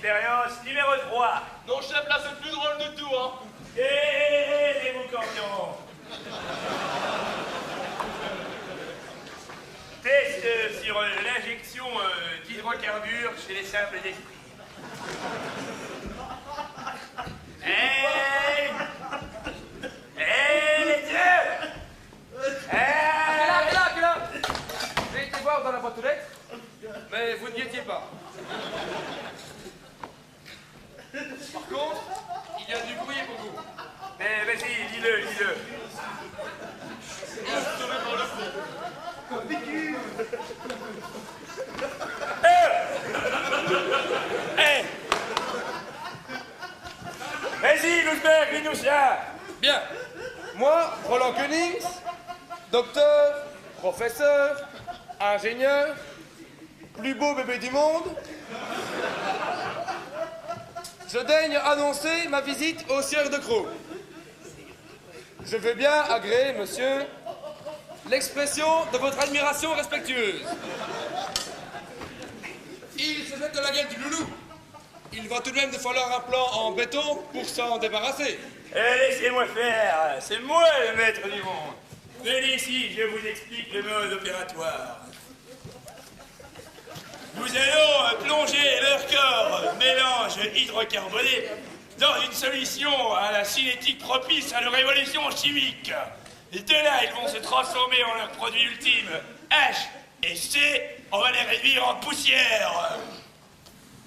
expérience numéro 3. Non, chef, là, c'est le plus drôle de tout, hein. Et les boucampions. Test sur l'injection d'hydrocarbures chez les simples esprits. Les dieux. Quelle heure j'ai été voir dans la boîte aux lettres, mais vous n'y étiez pas. Par contre, il y a du bruit pour vous. Mais vas-y, dis-le. Vas-y, Lousberg, dis-nous ça. Bien. Moi, Roland Koenings, docteur, professeur, ingénieur, plus beau bébé du monde, je daigne annoncer ma visite au sieur de Crau. Je veux bien agréer, monsieur, l'expression de votre admiration respectueuse. Il se jette de la gueule du loulou. Il va tout de même nous falloir un plan en béton pour s'en débarrasser. Laissez-moi faire, c'est moi le maître du monde. Venez ici, je vous explique le mode opératoire. Nous allons plonger leur corps, mélange hydrocarboné, dans une solution à la cinétique propice à leur évolution chimique. Et de là, ils vont se transformer en leur produit ultime, H et C, on va les réduire en poussière.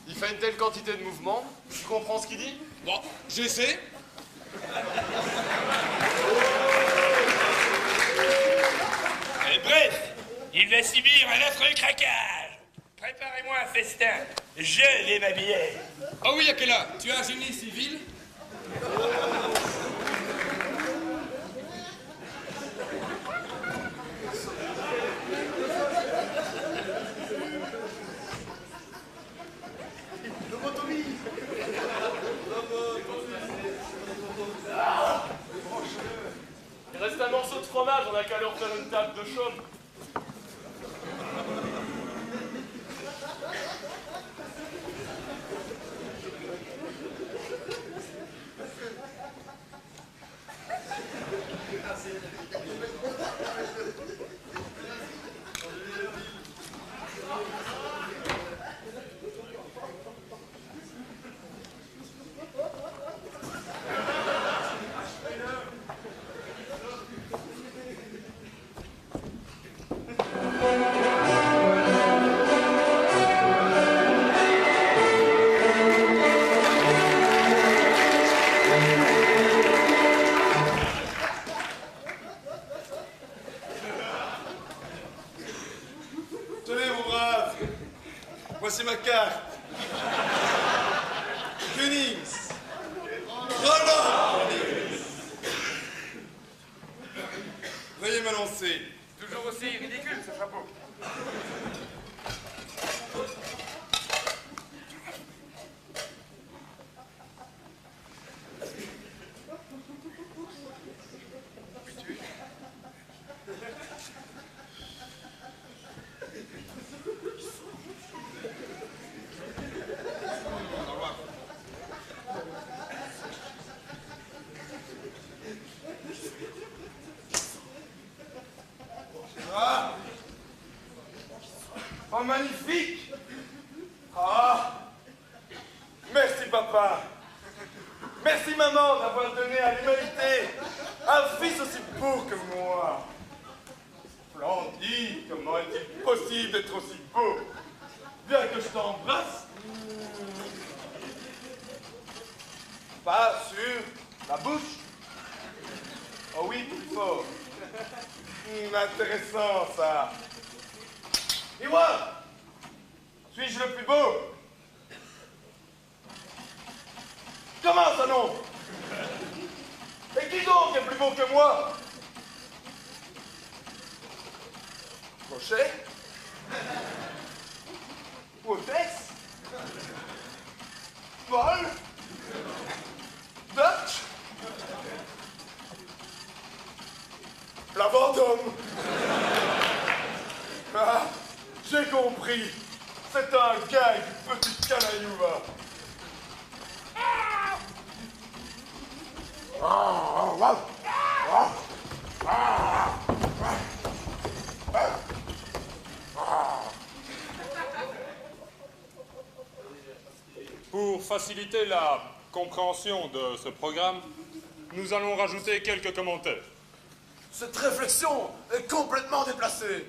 Il fait une telle quantité de mouvement, tu comprends ce qu'il dit? Bon, j'essaie. Bref, il va subir un affreux craquage. Préparez-moi un festin, je vais m'habiller. Ah oui, Akela, tu es un génie civil? Il reste un morceau de fromage, on a qu'à leur faire une table de chaume. Tenez, mon brave, voici ma carte. Koenings. Roland Koenings. Veuillez m'annoncer. Toujours aussi ridicule, ce chapeau. Ah! Oh, magnifique! Ah! Merci, papa! Merci, maman, d'avoir donné à l'humanité un fils aussi beau que moi! Splendide! Comment est-il possible d'être aussi beau? Bien que je t'embrasse! Pas sur la bouche? Oh oui, plus fort! Intéressant, ça. Et moi, suis-je le plus beau? Comment ça, non? Et qui donc est plus beau que moi? Crochet? Hôtesse? Paul? Dutch? La Vendôme. Ah, j'ai compris. C'est un gars du petit canaillou, va. Pour faciliter la compréhension de ce programme, nous allons rajouter quelques commentaires. Cette réflexion est complètement déplacée.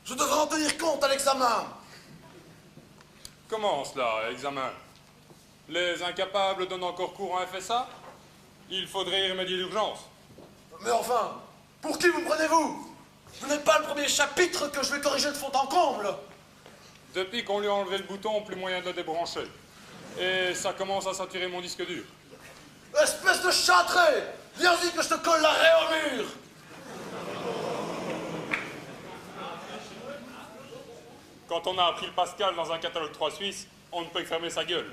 Je devrais en tenir compte à l'examen. Comment cela, examen? Les incapables donnent encore cours en FSA? Il faudrait y remédier d'urgence. Mais enfin, pour qui vous prenez-vous? Vous n'êtes pas le premier chapitre que je vais corriger de fond en comble. Depuis qu'on lui a enlevé le bouton, plus moyen de le débrancher. Et ça commence à saturer mon disque dur. Espèce de châtré! Viens-y que je te colle l'arrêt au mur! Quand on a appris le Pascal dans un catalogue 3 suisse, on ne peut que fermer sa gueule.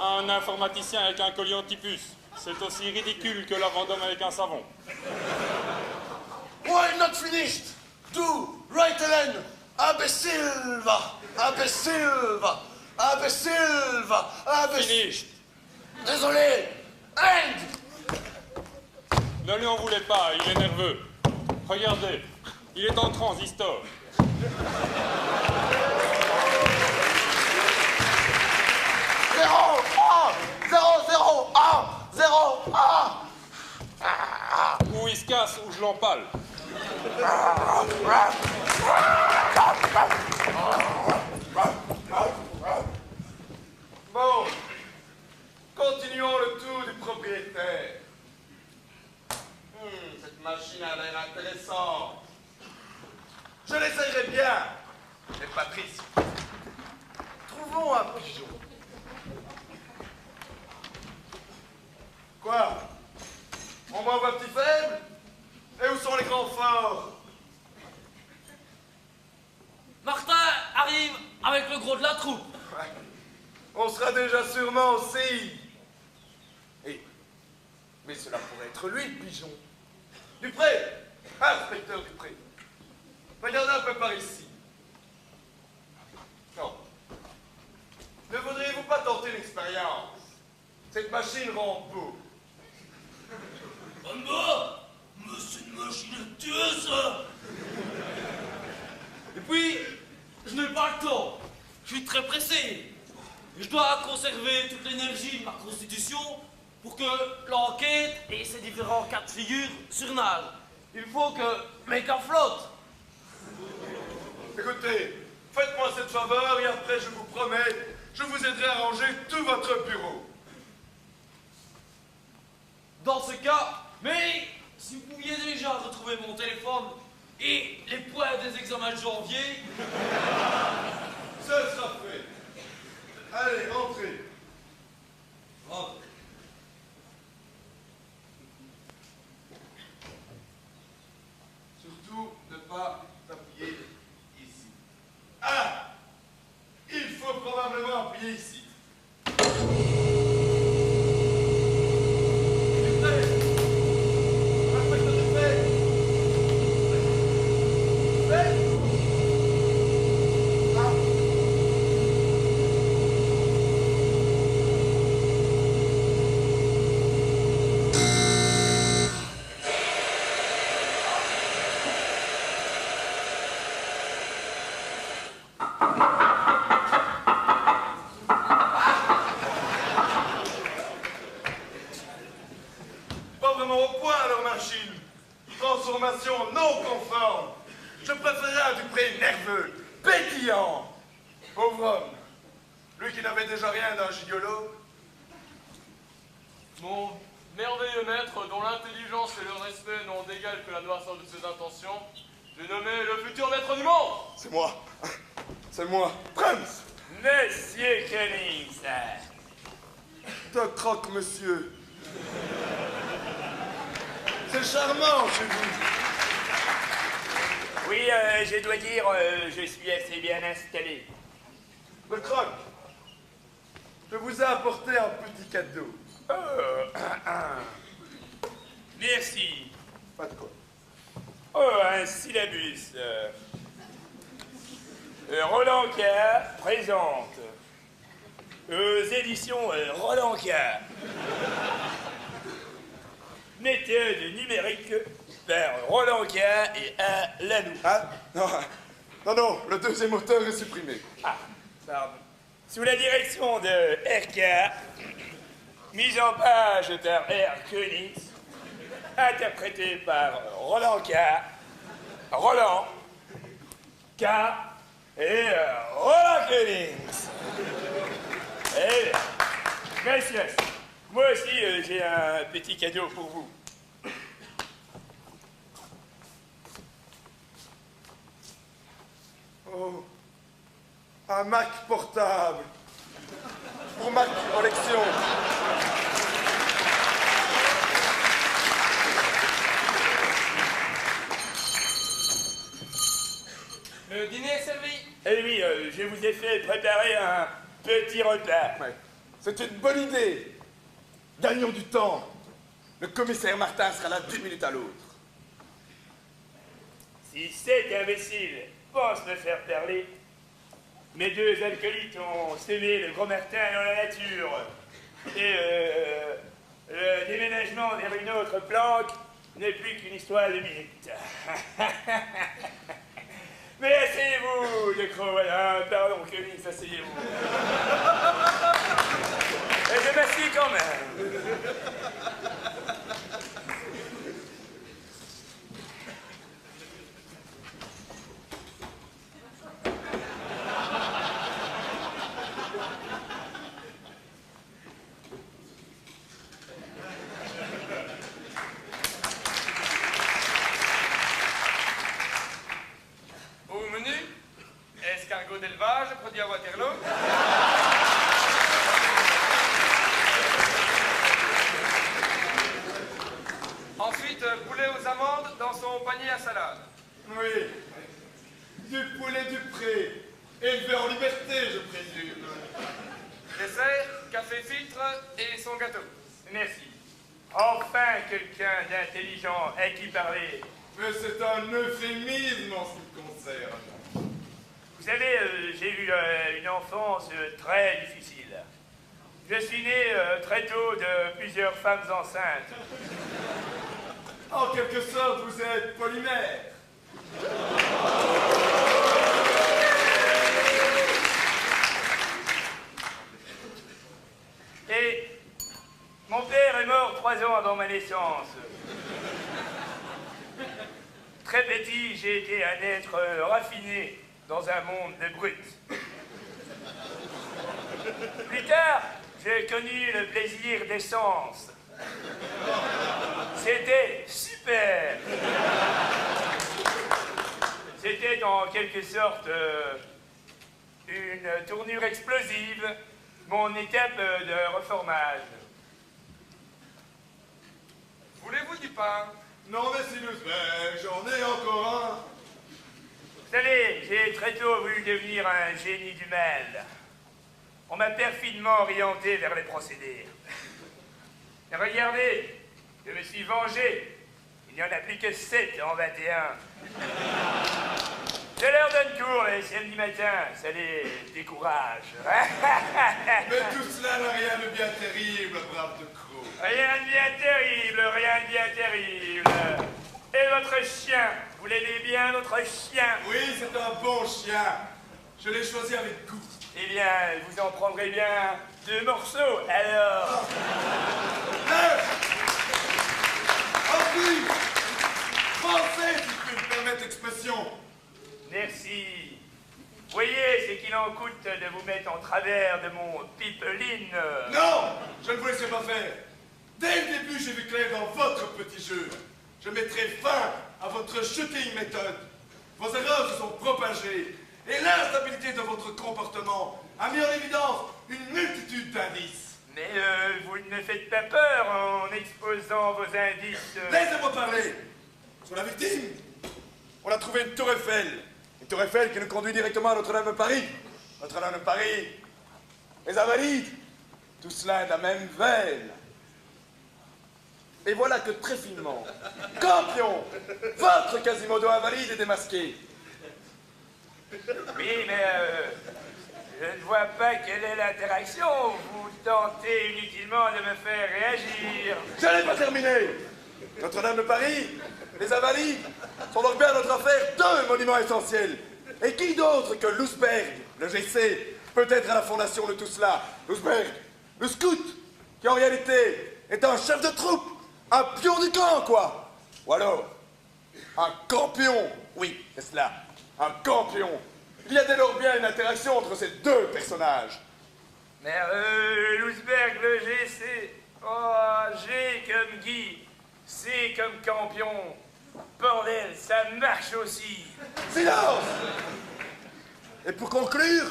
Un informaticien avec un collier anti-puce, c'est aussi ridicule que la Vendôme avec un savon. Why not finished? Do, right Hélène! Abessilva! Abessilva! Abessilva! Finished. Désolé! End! Ne lui en voulez pas, il est nerveux. Regardez, il est en transistor. Zéro! Un! Zéro! Zéro! Un! Zéro! Un! Ou il se casse, ou je l'empale. Bon, continuons le tour du propriétaire. Cette machine a l'air intéressante. Je l'essayerai bien. Mais Patrice, trouvons un pigeon. Quoi? On m'envoie petit faible? Et où sont les grands forts? Martin arrive avec le gros de la troupe. Ouais. On sera déjà sûrement aussi. Mais cela pourrait être lui, le pigeon. Dupré! Inspecteur Dupré. Regardez un peu par ici. Non. Ne voudriez-vous pas tenter l'expérience? Cette machine rend beau. Bamba, mais c'est une machine à tuer, ça. Et puis, je n'ai pas le temps. Je suis très pressé. Je dois conserver toute l'énergie de ma constitution pour que l'enquête et ses différents cas de figure surnagent. Il faut que mes cas flottent. Écoutez, faites-moi cette faveur et après, je vous promets, je vous aiderai à ranger tout votre bureau. Dans ce cas, mais si vous pouviez déjà retrouver mon téléphone et les points des examens de janvier. Ce sera fait. Allez, entrez. Oh. Surtout, ne pas appuyer ici. Ah! Il faut probablement appuyer ici. Pas vraiment au point, leur machine. Transformation non conforme. Je préférais un Dupré nerveux, pétillant. Pauvre homme. Lui qui n'avait déjà rien d'un gigolo. Mon merveilleux maître, dont l'intelligence et le respect n'ont d'égal que la noirceur de ses intentions, j'ai nommé le futur maître du monde. C'est moi. C'est moi. Prince. Monsieur Collins. De croque, monsieur. C'est charmant chez vous. Oui, je dois dire, je suis assez bien installé. De croque. Je vous ai apporté un petit cadeau. Merci. Pas de quoi. Oh, un syllabus. Roland K. présente. aux éditions Roland K. Méthode numérique par Roland K et A. Lanoux. Ah, non, le deuxième auteur est supprimé. Ah, pardon. Sous la direction de RK, mise en page par R. Koenigs, interprété par Roland K, Roland K et Roland Koenigs. Eh bien, messieurs, moi aussi j'ai un petit cadeau pour vous. Oh, un Mac portable pour ma collection. Le dîner est servi. Eh oui, je vous ai fait préparer un petit repas. Ouais. C'est une bonne idée. Gagnons du temps. Le commissaire Martin sera là d'1 minute à l'autre. Si cet imbécile pense me faire parler, mes deux alcoolites ont semé le gros Martin dans la nature. Et le déménagement vers une autre planque n'est plus qu'une histoire de minutes. Mais asseyez-vous, de Croc, voilà. Pardon, Koenigs, asseyez-vous. Et je m'assieds quand même. Au menu, escargot d'élevage, produit à Waterloo. Ensuite, poulet aux amandes dans son panier à salade. Oui. Du poulet du pré. Élevé en liberté, je présume. Dessert, café filtre et son gâteau. Merci. Enfin quelqu'un d'intelligent à qui parler. Mais c'est un euphémisme en ce qui me concerne. Vous savez, j'ai eu une enfance très difficile. Je suis né très tôt de plusieurs femmes enceintes. En quelque sorte, vous êtes polymère. Et mon père est mort 3 ans avant ma naissance. Très petit, j'ai été un être raffiné dans un monde de brutes. Plus tard, j'ai connu le plaisir des sens. C'était super. C'était en quelque sorte une tournure explosive, mon étape de reformage. Voulez-vous du pain? Non, mais si j'en ai encore un. Vous savez, j'ai très tôt voulu devenir un génie du mal. On m'a perfidement orienté vers les procédés. Et regardez, je me suis vengé. Il n'y en a plus que 7 en 21. Je leur donne cours les samedis matins, ça les décourage. Mais tout cela n'a rien de bien terrible, brave de Croc. Rien de bien terrible, rien de bien terrible. Et votre chien, vous l'aimez bien, votre chien? Oui, c'est un bon chien. Je l'ai choisi avec goût. Eh bien, vous en prendrez bien 2 morceaux, alors. Ensuite, pensez, si je peux me permettre l'expression. Merci. Vous voyez ce qu'il en coûte de vous mettre en travers de mon pipeline. Non, je ne vous laisserai pas faire. Dès le début, j'ai vu clair dans votre petit jeu. Je mettrai fin à votre shooting méthode. Vos erreurs se sont propagées et l'instabilité de votre comportement a mis en évidence une multitude d'indices. Mais vous ne me faites pas peur en exposant vos indices. Laissez-moi parler. Sur la victime, on a trouvé une tour Eiffel. Une tour Eiffel qui nous conduit directement à Notre-Dame de Paris. Notre-Dame de Paris, les Invalides, tout cela est de la même veine. Et voilà que très finement, Campion, votre Quasimodo invalide est démasqué. Oui, mais Je ne vois pas quelle est l'interaction. Vous tentez inutilement de me faire réagir. Je n'ai pas terminé. Notre-Dame de Paris, les Invalides, sont donc bien notre affaire deux monuments essentiels. Et qui d'autre que Lousberg, le GC, peut être à la fondation de tout cela? Lousberg, le scout, qui en réalité est un chef de troupe, un pion du camp, quoi. Ou alors, un campion. Oui, c'est cela, un campion. Il y a dès lors bien une interaction entre ces deux personnages. Mais Lousberg, le GC, oh, G comme Guy, C comme campion. Bordel, ça marche aussi. Silence! Et pour conclure,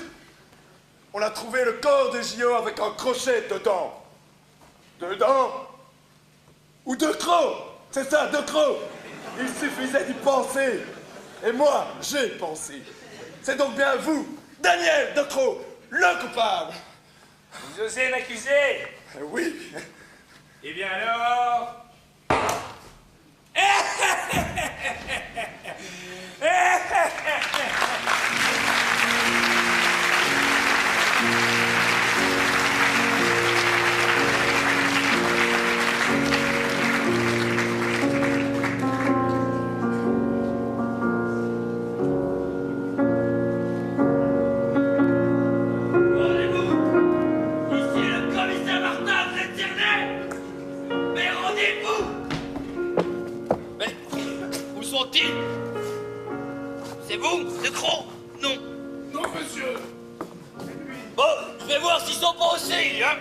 on a trouvé le corps de Gio avec un crochet dedans. Dedans? Ou deux crocs? C'est ça, deux crocs. Il suffisait d'y penser. Et moi, j'ai pensé. C'est donc bien vous, Daniel Decroix, le coupable. Vous osez m'accuser? Oui. Eh bien alors... C'est vous, Decroix? Non. Non, monsieur. Bon, je vais voir s'ils sont pas aussi, hein.